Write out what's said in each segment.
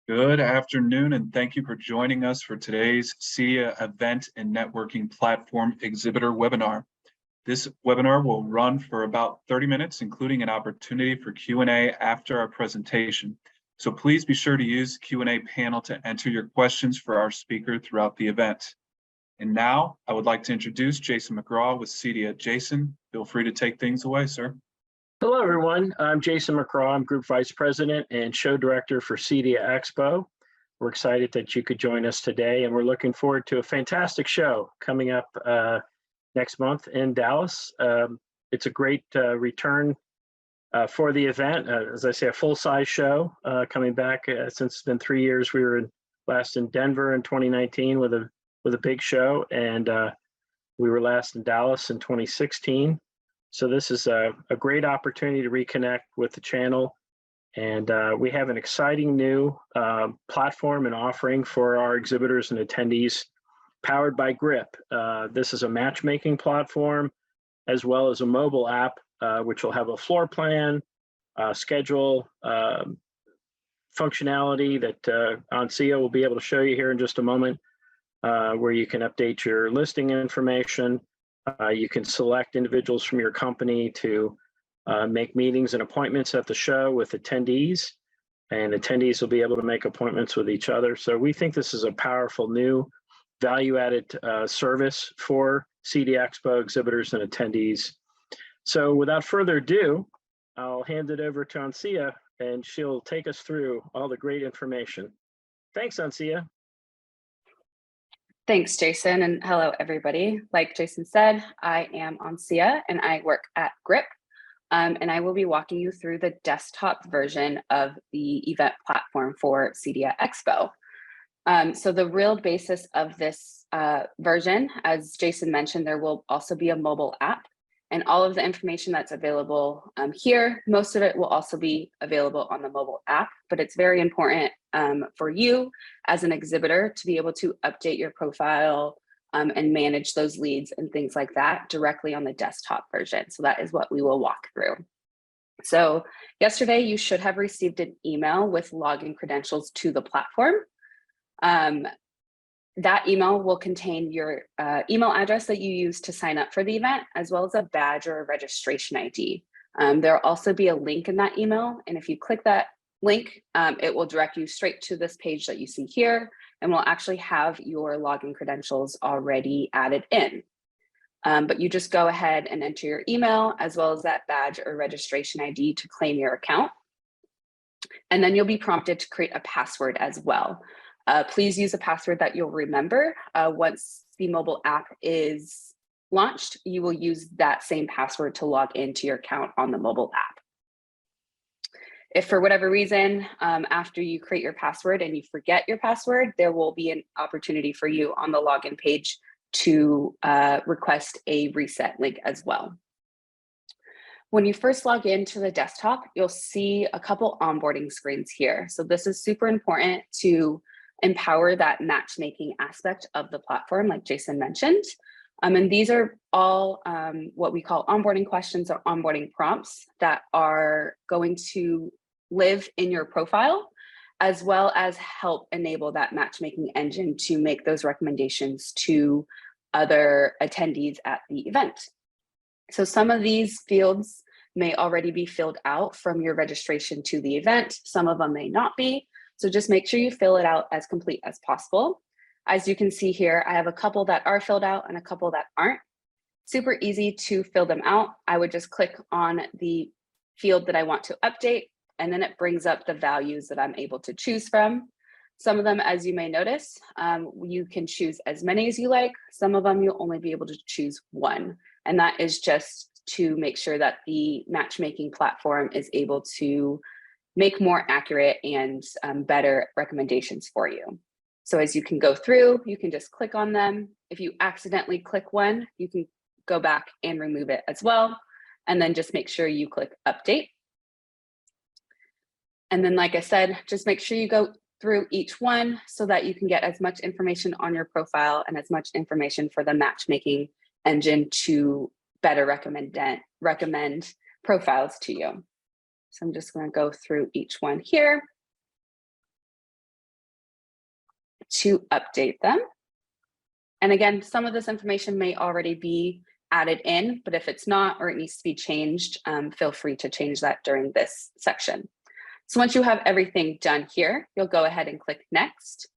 Good afternoon, and thank you for joining us for today's CEDIA Event and Networking Platform Exhibitor webinar. This webinar will run for about 30 minutes, including an opportunity for Q&A after our presentation. So please be sure to use the Q&A panel to enter your questions for our speaker throughout the event. And now I would like to introduce Jason McGraw with CEDIA. Jason, feel free to take things away, sir. Hello, everyone. I'm Jason McGraw. I'm Group Vice President and Show Director for CEDIA Expo. We're excited that you could join us today, and we're looking forward to a fantastic show coming up next month in Dallas. It's a great return for the event. As I say, a full-size show coming back since it's been 3 years. We were last in Denver in 2019 with a big show, and we were last in Dallas in 2016. So this is a great opportunity to reconnect with the channel. And we have an exciting new platform and offering for our exhibitors and attendees powered by Grip. This is a matchmaking platform as well as a mobile app, which will have a floor plan, schedule, functionality that Ancia will be able to show you here in just a moment, where you can update your listing information. You can select individuals from your company to make meetings and appointments at the show with attendees, and attendees will be able to make appointments with each other. So we think this is a powerful new value-added service for CEDIA Expo exhibitors and attendees. So without further ado, I'll hand it over to Ancia, and she'll take us through all the great information. Thanks, Ancia. Thanks, Jason, and hello, everybody. Like Jason said, I am Ancia, and I work at Grip, and I will be walking you through the desktop version of the event platform for CEDIA Expo. So the real basis of this version, as Jason mentioned, there will also be a mobile app, and all of the information that's available here, most of it will also be available on the mobile app, but it's very important for you as an exhibitor to be able to update your profile and manage those leads and things like that directly on the desktop version. So that is what we will walk through. So yesterday, you should have received an email with login credentials to the platform. That email will contain your email address that you use to sign up for the event, as well as a badge or a registration ID. There will also be a link in that email, and if you click that link, it will direct you straight to this page that you see here, and will actually have your login credentials already added in. But you just go ahead and enter your email, as well as that badge or registration ID to claim your account. And then you'll be prompted to create a password as well. Please use a password that you'll remember. Once the mobile app is launched, you will use that same password to log into your account on the mobile app. If for whatever reason, after you create your password and you forget your password, there will be an opportunity for you on the login page to request a reset link as well. When you first log into the desktop, you'll see a couple onboarding screens here. So this is super important to empower that matchmaking aspect of the platform, like Jason mentioned. And these are all what we call onboarding questions or onboarding prompts that are going to live in your profile, as well as help enable that matchmaking engine to make those recommendations to other attendees at the event. So some of these fields may already be filled out from your registration to the event. Some of them may not be. So just make sure you fill it out as complete as possible. As you can see here, I have a couple that are filled out and a couple that aren't. Super easy to fill them out. I would just click on the field that I want to update, and then it brings up the values that I'm able to choose from. Some of them, as you may notice, you can choose as many as you like. Some of them you'll only be able to choose one. And that is just to make sure that the matchmaking platform is able to make more accurate and better recommendations for you. So as you can go through, you can just click on them. If you accidentally click one, you can go back and remove it as well. And then just make sure you click update. And then, like I said, just make sure you go through each one so that you can get as much information on your profile and as much information for the matchmaking engine to better recommend profiles to you. So I'm just going to go through each one here. to update them. And again, some of this information may already be added in, but if it's not or it needs to be changed, feel free to change that during this section. So once you have everything done here, you'll go ahead and click next.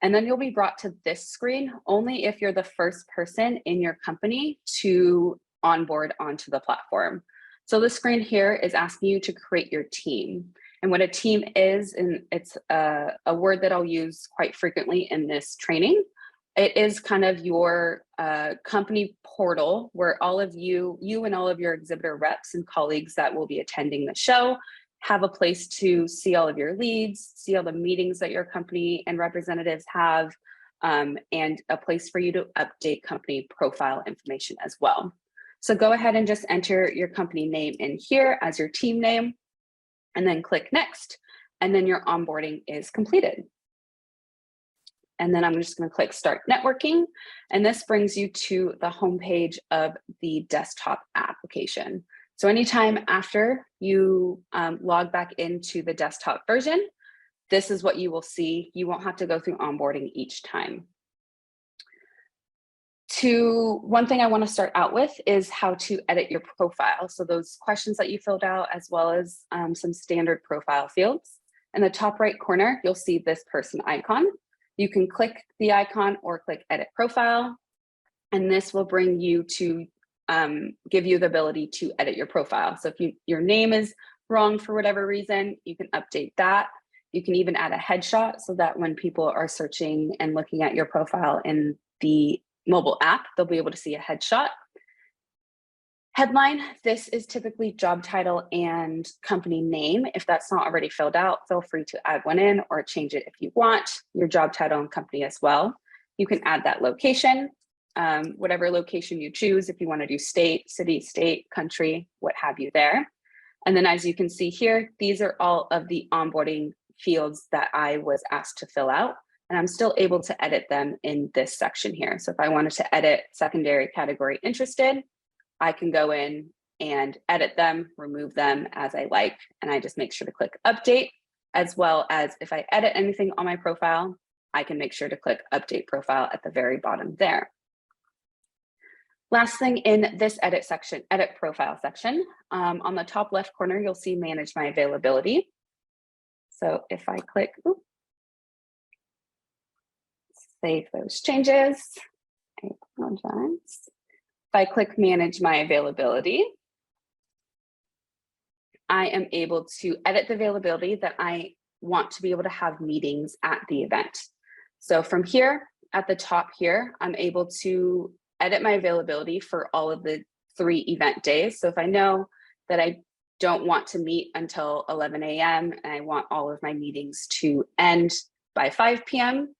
And then you'll be brought to this screen only if you're the first person in your company to onboard onto the platform. So this screen here is asking you to create your team. And what a team is, and it's a word that I'll use quite frequently in this training, it is kind of your company portal where all of you and all of your exhibitor reps and colleagues that will be attending the show have a place to see all of your leads, see all the meetings that your company and representatives have, and a place for you to update company profile information as well. So go ahead and just enter your company name in here as your team name, and then click next, and then your onboarding is completed. And then I'm just going to click Start Networking, and this brings you to the homepage of the desktop application. So anytime after you log back into the desktop version, this is what you will see. You won't have to go through onboarding each time. One thing I want to start out with is how to edit your profile. So those questions that you filled out, as well as some standard profile fields. In the top right corner, you'll see this person icon. You can click the icon or click Edit Profile, and this will bring you to give you the ability to edit your profile. So if your name is wrong for whatever reason, you can update that. You can even add a headshot so that when people are searching and looking at your profile in the mobile app, they'll be able to see a headshot. Headline, this is typically job title and company name. If that's not already filled out, feel free to add one in or change it if you want, your job title and company as well. You can add that location, whatever location you choose, if you want to do state, city, state, country, what have you there. And then as you can see here, these are all of the onboarding fields that I was asked to fill out, and I'm still able to edit them in this section here. So if I wanted to edit secondary category interested, I can go in and edit them, remove them as I like, and I just make sure to click update, as well as if I edit anything on my profile, I can make sure to click update profile at the very bottom there. Last thing in this edit profile section, on the top left corner, you'll see manage my availability. So if I click, save those changes, I apologize. If I click manage my availability, I am able to edit the availability that I want to be able to have meetings at the event. So from here at the top here, I'm able to edit my availability for all of the 3 event days. So if I know that I don't want to meet until 11 a.m. and I want all of my meetings to end by 5 p.m.,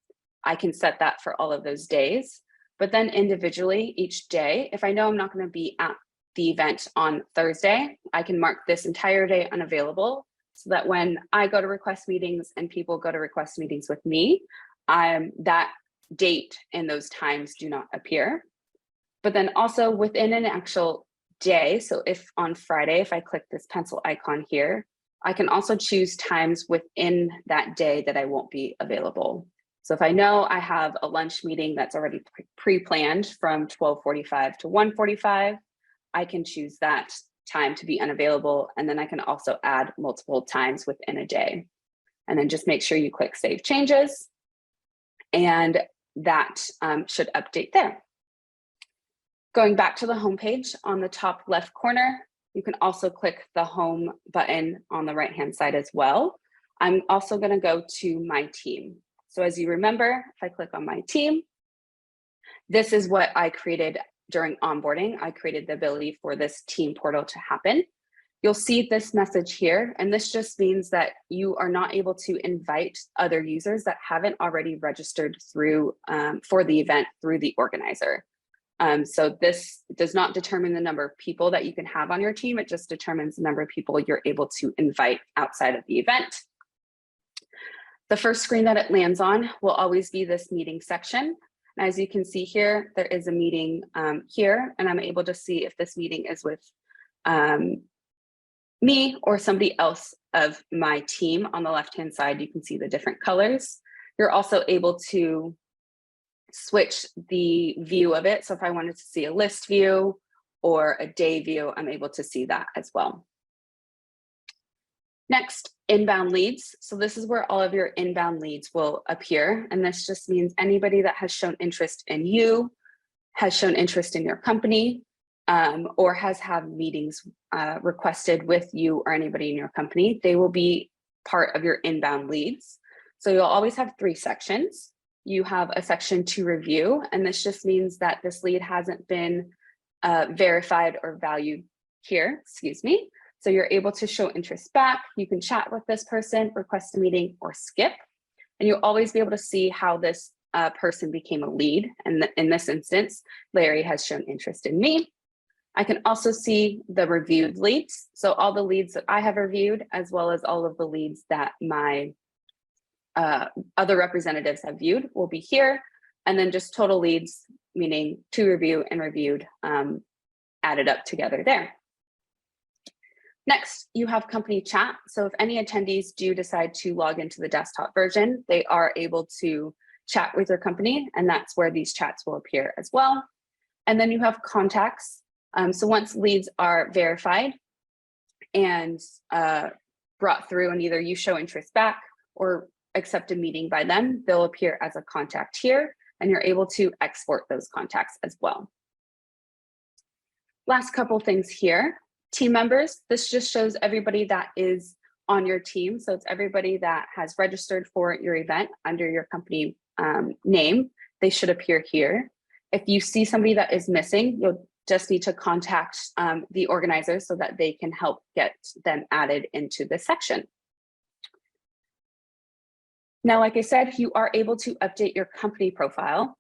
I can set that for all of those days. But then individually each day, if I know I'm not going to be at the event on Thursday, I can mark this entire day unavailable so that when I go to request meetings and people go to request meetings with me, that date and those times do not appear. But then also within an actual day, so if on Friday, if I click this pencil icon here, I can also choose times within that day that I won't be available. So if I know I have a lunch meeting that's already pre-planned from 12:45 to 1:45, I can choose that time to be unavailable. And then I can also add multiple times within a day. And then just make sure you click Save Changes, and that should update there. Going back to the home page, on the top left corner, you can also click the home button on the right-hand side as well. I'm also going to go to my team. So as you remember, if I click on my team, this is what I created during onboarding. I created the ability for this team portal to happen. You'll see this message here, and this just means that you are not able to invite other users that haven't already registered through for the event through the organizer. So this does not determine the number of people that you can have on your team. It just determines the number of people you're able to invite outside of the event. The first screen that it lands on will always be this meeting section. And as you can see here, there is a meeting here, and I'm able to see if this meeting is with me or somebody else of my team. On the left-hand side, you can see the different colors. You're also able to switch the view of it. So if I wanted to see a list view or a day view, I'm able to see that as well. Next, inbound leads. So this is where all of your inbound leads will appear. And this just means anybody that has shown interest in you, has shown interest in your company, or has had meetings requested with you or anybody in your company, they will be part of your inbound leads. So you'll always have 3 sections. You have a section to review, and this just means that this lead hasn't been verified or valued here, excuse me. So you're able to show interest back. You can chat with this person, request a meeting, or skip. And you'll always be able to see how this person became a lead. And in this instance, Larry has shown interest in me. I can also see the reviewed leads. So all the leads that I have reviewed, as well as all of the leads that my other representatives have viewed, will be here. And then just total leads, meaning to review and reviewed, added up together there. Next, you have company chat. So if any attendees do decide to log into the desktop version, they are able to chat with your company, and that's where these chats will appear as well. And then you have contacts. So once leads are verified and brought through, and either you show interest back or accept a meeting by them, they'll appear as a contact here, and you're able to export those contacts as well. Last couple things here. Team members, this just shows everybody that is on your team. So it's everybody that has registered for your event under your company name. They should appear here. If you see somebody that is missing, you'll just need to contact the organizers so that they can help get them added into this section. Now, like I said, you are able to update your company profile.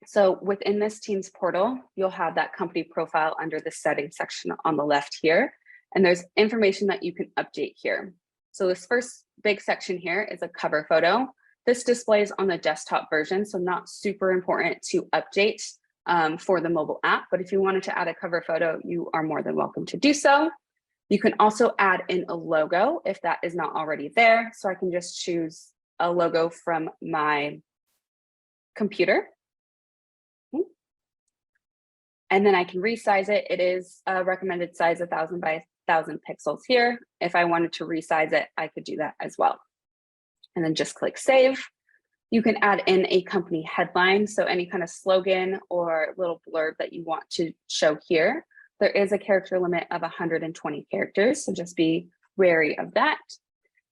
So within this Teams portal, you'll have that company profile under the settings section on the left here. And there's information that you can update here. So this first big section here is a cover photo. This displays on the desktop version, so not super important to update for the mobile app. But if you wanted to add a cover photo, you are more than welcome to do so. You can also add in a logo if that is not already there. So I can just choose a logo from my computer. And then I can resize it. It is a recommended size 1000 by 1000 pixels here. If I wanted to resize it, I could do that as well. And then just click save. You can add in a company headline. So any kind of slogan or little blurb that you want to show here. There is a character limit of 120 characters, so just be wary of that.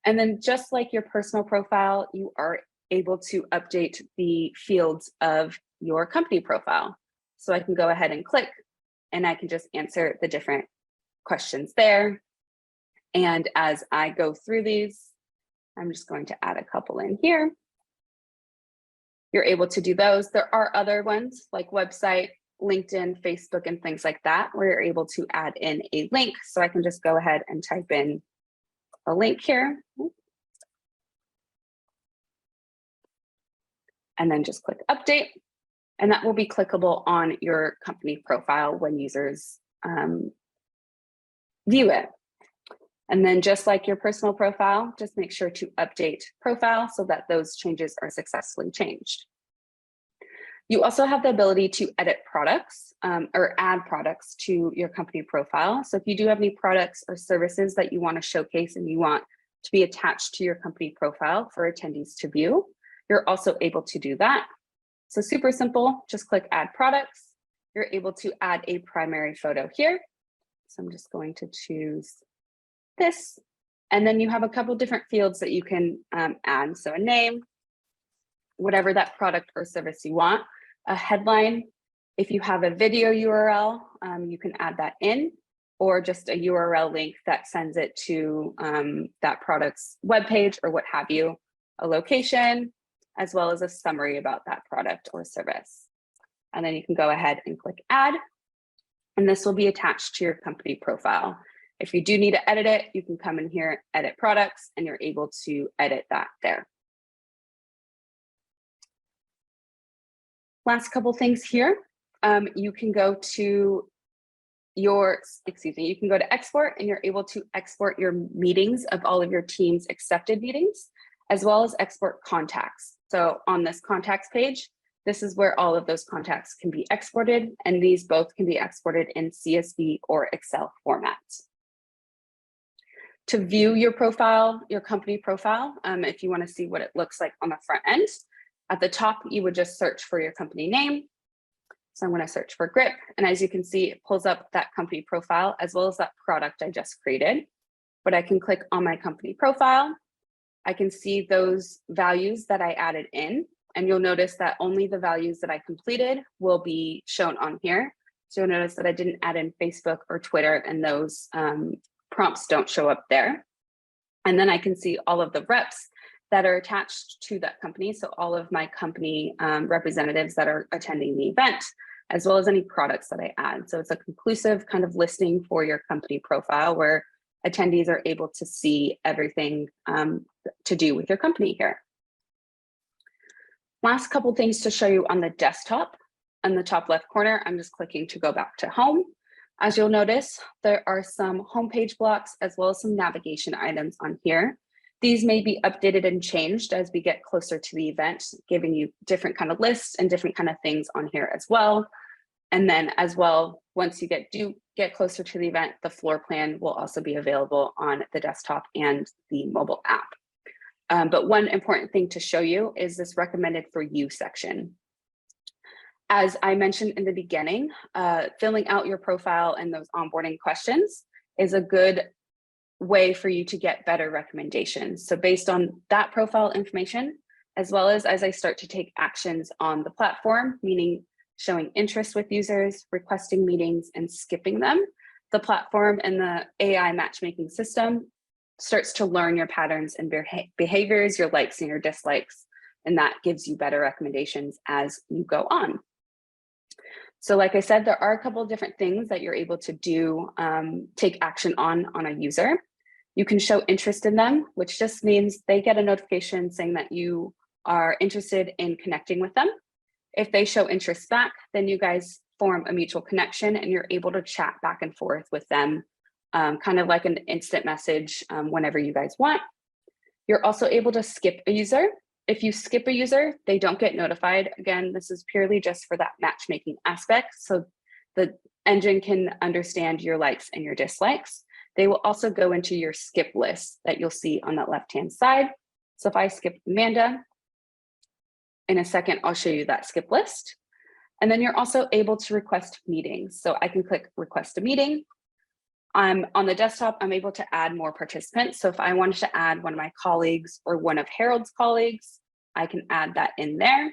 And then just like your personal profile, you are able to update the fields of your company profile. So I can go ahead and click, and I can just answer the different questions there. And as I go through these, I'm just going to add a couple in here. You're able to do those. There are other ones like website, LinkedIn, Facebook, and things like that, where you're able to add in a link. So I can just go ahead and type in a link here. And then just click update. And that will be clickable on your company profile when users view it. And then just like your personal profile, just make sure to update profile so that those changes are successfully changed. You also have the ability to edit products or add products to your company profile. So if you do have any products or services that you want to showcase and you want to be attached to your company profile for attendees to view, you're also able to do that. So super simple, just click add products. You're able to add a primary photo here. So I'm just going to choose this. And then you have a couple different fields that you can add. So a name, whatever that product or service you want, a headline. If you have a video URL, you can add that in, or just a URL link that sends it to that product's webpage or what have you, a location, as well as a summary about that product or service. And then you can go ahead and click add, and this will be attached to your company profile. If you do need to edit it, you can come in here, edit products, and you're able to edit that there. Last couple things here. You can go to you can go to export, and you're able to export your meetings of all of your team's accepted meetings as well as export contacts. So on this contacts page, this is where all of those contacts can be exported, and these both can be exported in CSV or Excel formats. To view your profile, your company profile, if you want to see what it looks like on the front end, at the top, you would just search for your company name. So I'm going to search for GRIP, and as you can see, it pulls up that company profile as well as that product I just created. But I can click on my company profile. I can see those values that I added in, and you'll notice that only the values that I completed will be shown on here. So you'll notice that I didn't add in Facebook or Twitter, and those prompts don't show up there. And then I can see all of the reps that are attached to that company. So all of my company representatives that are attending the event, as well as any products that I add. So it's a conclusive kind of listing for your company profile where attendees are able to see everything to do with your company here. Last couple things to show you on the desktop. On the top left corner, I'm just clicking to go back to home. As you'll notice, there are some homepage blocks as well as some navigation items on here. These may be updated and changed as we get closer to the event, giving you different kind of lists and different kind of things on here as well. And then as well, once you get closer to the event, the floor plan will also be available on the desktop and the mobile app. But one important thing to show you is this recommended for you section. As I mentioned in the beginning, filling out your profile and those onboarding questions is a good way for you to get better recommendations. So based on that profile information, as well as I start to take actions on the platform, meaning showing interest with users, requesting meetings, and skipping them, the platform and the AI matchmaking system starts to learn your patterns and behaviors, your likes and your dislikes, and that gives you better recommendations as you go on. So like I said, there are a couple of different things that you're able to do, take action on a user. You can show interest in them, which just means they get a notification saying that you are interested in connecting with them. If they show interest back, then you guys form a mutual connection and you're able to chat back and forth with them, kind of like an instant message whenever you guys want. You're also able to skip a user. If you skip a user, they don't get notified. Again, this is purely just for that matchmaking aspect. So the engine can understand your likes and your dislikes. They will also go into your skip list that you'll see on that left-hand side. So if I skip Amanda, in a second, I'll show you that skip list. And then you're also able to request meetings. So I can click request a meeting. On the desktop, I'm able to add more participants. So if I wanted to add one of my colleagues or one of Harold's colleagues, I can add that in there.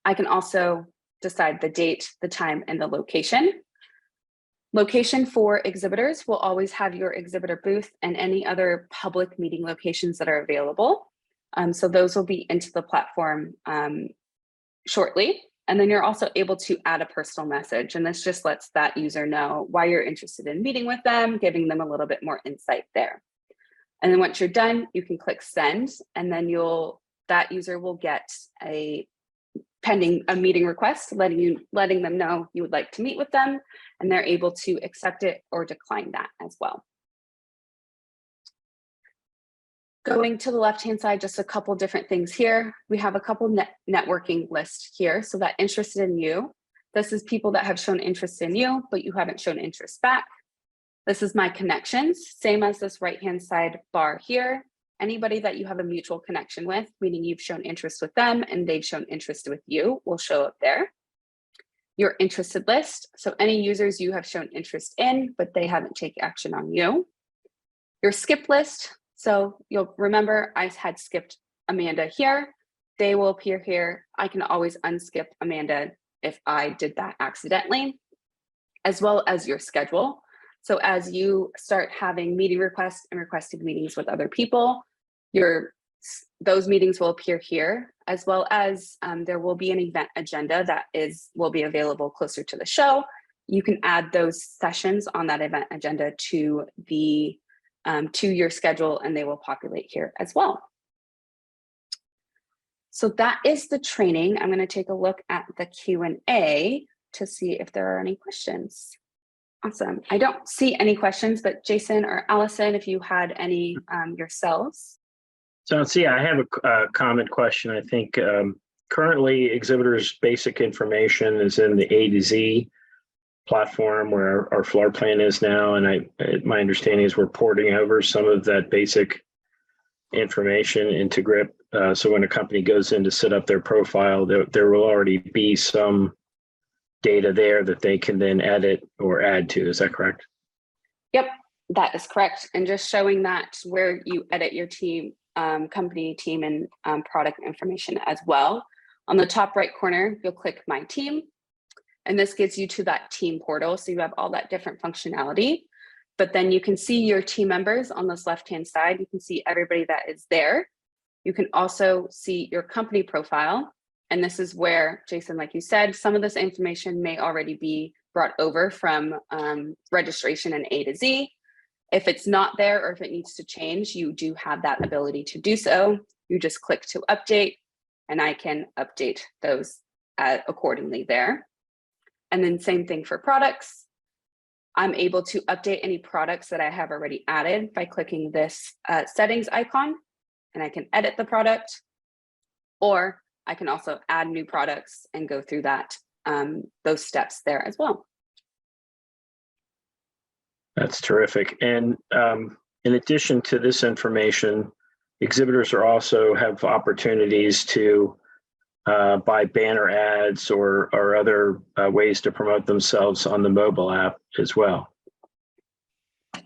I can also decide the date, the time, and the location. Location for exhibitors will always have your exhibitor booth and any other public meeting locations that are available. So those will be into the platform shortly. And then you're also able to add a personal message. And this just lets that user know why you're interested in meeting with them, giving them a little bit more insight there. And then once you're done, you can click send, and then that user will get a meeting request, letting them know you would like to meet with them, and they're able to accept it or decline that as well. Going to the left-hand side, just a couple different things here. We have a couple networking lists here. So that interested in you, this is people that have shown interest in you, but you haven't shown interest back. This is my connections, same as this right-hand side bar here. Anybody that you have a mutual connection with, meaning you've shown interest with them and they've shown interest with you, will show up there. Your interested list, so any users you have shown interest in, but they haven't taken action on you. Your skip list, so you'll remember I had skipped Amanda here. They will appear here. I can always unskip Amanda if I did that accidentally, as well as your schedule. So as you start having meeting requests and requested meetings with other people, those meetings will appear here, as well as there will be an event agenda that will be available closer to the show. You can add those sessions on that event agenda to your schedule, and they will populate here as well. So that is the training. I'm going to take a look at the Q&A to see if there are any questions. Awesome. I don't see any questions, but Jason or Allison, if you had any yourselves. So, see, I have a comment question. I think currently Exhibitor's basic information is in the A to Z platform where our floor plan is now. And my understanding is we're porting over some of that basic information into GRIP. So when a company goes in to set up their profile, there will already be some data there that they can then edit or add to. Is that correct? Yep, that is correct. And just showing that where you edit your team, company team and product information as well. On the top right corner, you'll click My Team. And this gets you to that team portal. So you have all that different functionality. But then you can see your team members on this left-hand side. You can see everybody that is there. You can also see your company profile. And this is where, Jason, like you said, some of this information may already be brought over from registration and A to Z. If it's not there or if it needs to change, you do have that ability to do so. You just click to update, and I can update those accordingly there. And then same thing for products. I'm able to update any products that I have already added by clicking this settings icon, and I can edit the product, or I can also add new products and go through that those steps there as well. That's terrific. And in addition to this information, exhibitors are also have opportunities to buy banner ads or other ways to promote themselves on the mobile app as well.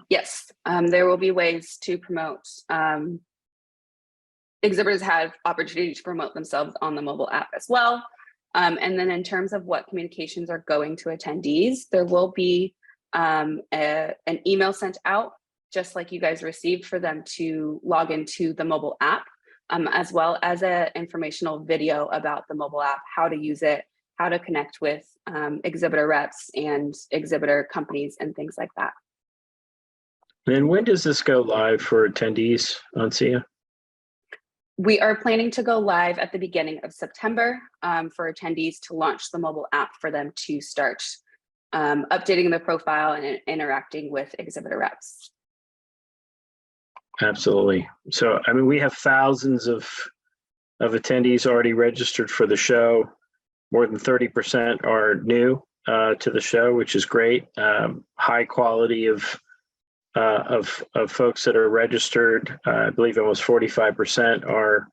Yes, there will be ways to promote. Exhibitors have opportunity to promote themselves on the mobile app as well. And then in terms of what communications are going to attendees, there will be an email sent out, just like you guys received, for them to log into the mobile app, as well as an informational video about the mobile app, how to use it, how to connect with exhibitor reps and exhibitor companies and things like that. And when does this go live for attendees, Ancia? We are planning to go live at the beginning of September for attendees to launch the mobile app for them to start updating their profile and interacting with exhibitor reps. Absolutely. So, I mean, we have thousands of attendees already registered for the show. More than 30% are new to the show, which is great. High quality of folks that are registered. I believe almost 45% are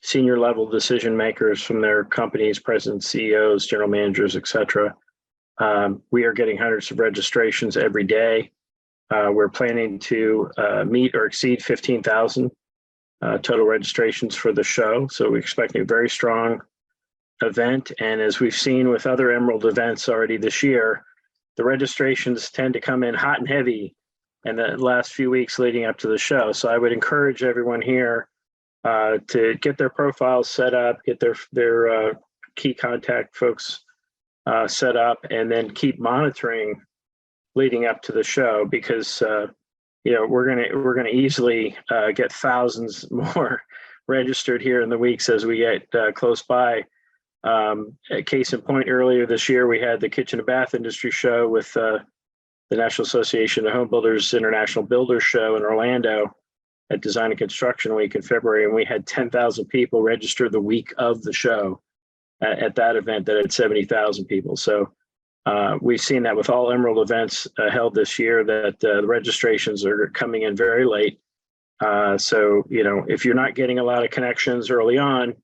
senior level decision makers from their companies, presidents, CEOs, general managers, et cetera. We are getting hundreds of registrations every day. We're planning to meet or exceed 15,000 total registrations for the show. So we're expecting a very strong event. And as we've seen with other Emerald events already this year, the registrations tend to come in hot and heavy in the last few weeks leading up to the show. So I would encourage everyone here to get their profiles set up, get their key contact folks set up, and then keep monitoring leading up to the show, because we're gonna easily get thousands more registered here in the weeks as we get close by. A case in point, earlier this year we had the Kitchen and Bath Industry Show with the National Association of Home Builders International Builders Show in Orlando at Design and Construction Week in February, and we had 10,000 people register the week of the show at that event that had 70,000 people. So we've seen that with all Emerald events held this year, that the registrations are coming in very late. So, if you're not getting a lot of connections early on,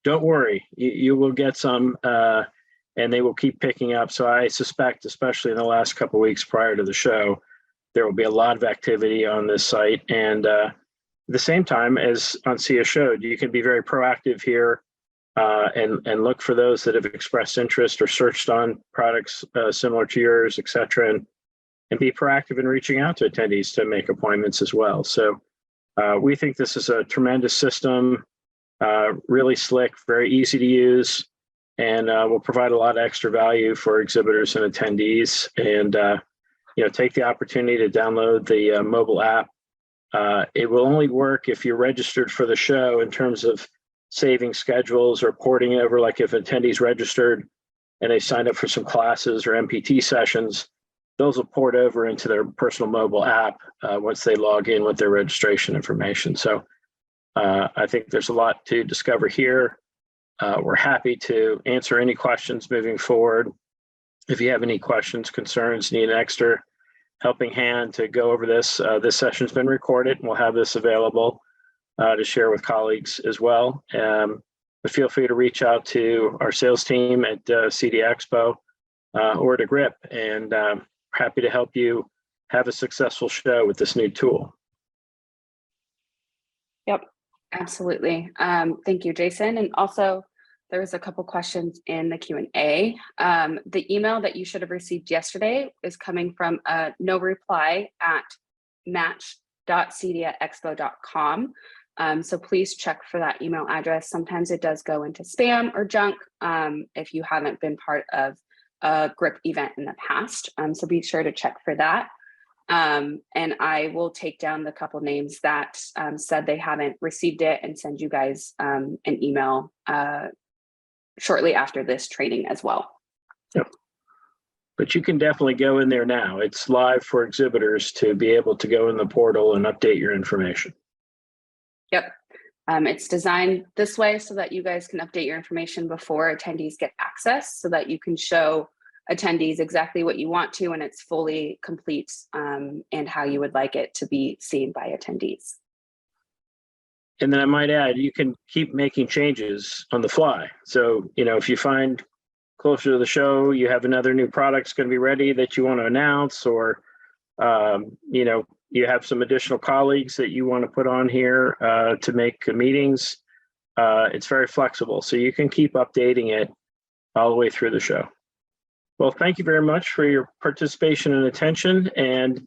don't worry, you will get some, and they will keep picking up. So I suspect, especially in the last couple of weeks prior to the show, there will be a lot of activity on this site. And at the same time, as Ancia showed, you can be very proactive here and look for those that have expressed interest or searched on products similar to yours, et cetera, and be proactive in reaching out to attendees to make appointments as well. So we think this is a tremendous system, really slick, very easy to use, and will provide a lot of extra value for exhibitors and attendees. And take the opportunity to download the mobile app. It will only work if you're registered for the show in terms of saving schedules or porting over. Like if attendees registered and they signed up for some classes or MPT sessions, those will port over into their personal mobile app once they log in with their registration information. So I think there's a lot to discover here. We're happy to answer any questions moving forward. If you have any questions, concerns, need an extra helping hand to go over this, this session's been recorded and we'll have this available to share with colleagues as well. But feel free to reach out to our sales team at CEDIA Expo or to GRIP, and happy to help you have a successful show with this new tool. Yep, absolutely. Thank you, Jason. And also, there was a couple questions in the Q&A. The email that you should have received yesterday is coming from a no reply at match.cediaexpo.com. So please check for that email address. Sometimes it does go into spam or junk if you haven't been part of a GRIP event in the past. So be sure to check for that. And I will take down the couple names that said they haven't received it and send you guys an email shortly after this training as well. Yep. But you can definitely go in there now. It's live for exhibitors to be able to go in the portal and update your information. Yep. It's designed this way so that you guys can update your information before attendees get access, so that you can show attendees exactly what you want to, and it's fully complete and how you would like it to be seen by attendees. And then I might add, you can keep making changes on the fly. So, you know, if you find closer to the show, you have another new product's going to be ready that you want to announce, or, you know, you have some additional colleagues that you want to put on here to make meetings, it's very flexible. So you can keep updating it all the way through the show. Well, thank you very much for your participation and attention. And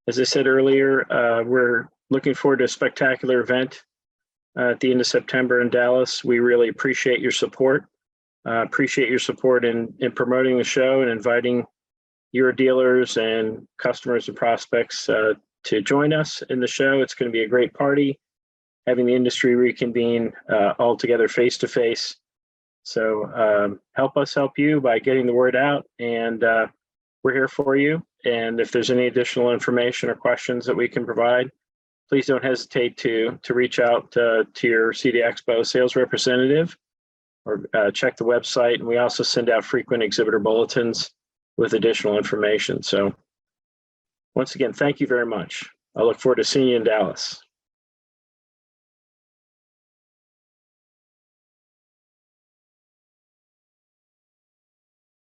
as I said earlier, we're looking forward to a spectacular event at the end of September in Dallas. We really appreciate your support. Appreciate your support in promoting the show and inviting your dealers and customers and prospects to join us in the show. It's going to be a great party, having the industry reconvene all together face to face. So help us help you by getting the word out, and we're here for you. And if there's any additional information or questions that we can provide, please don't hesitate to reach out to your CEDIA Expo sales representative, or check the website. And we also send out frequent exhibitor bulletins with additional information. So once again, thank you very much. I look forward to seeing you in Dallas.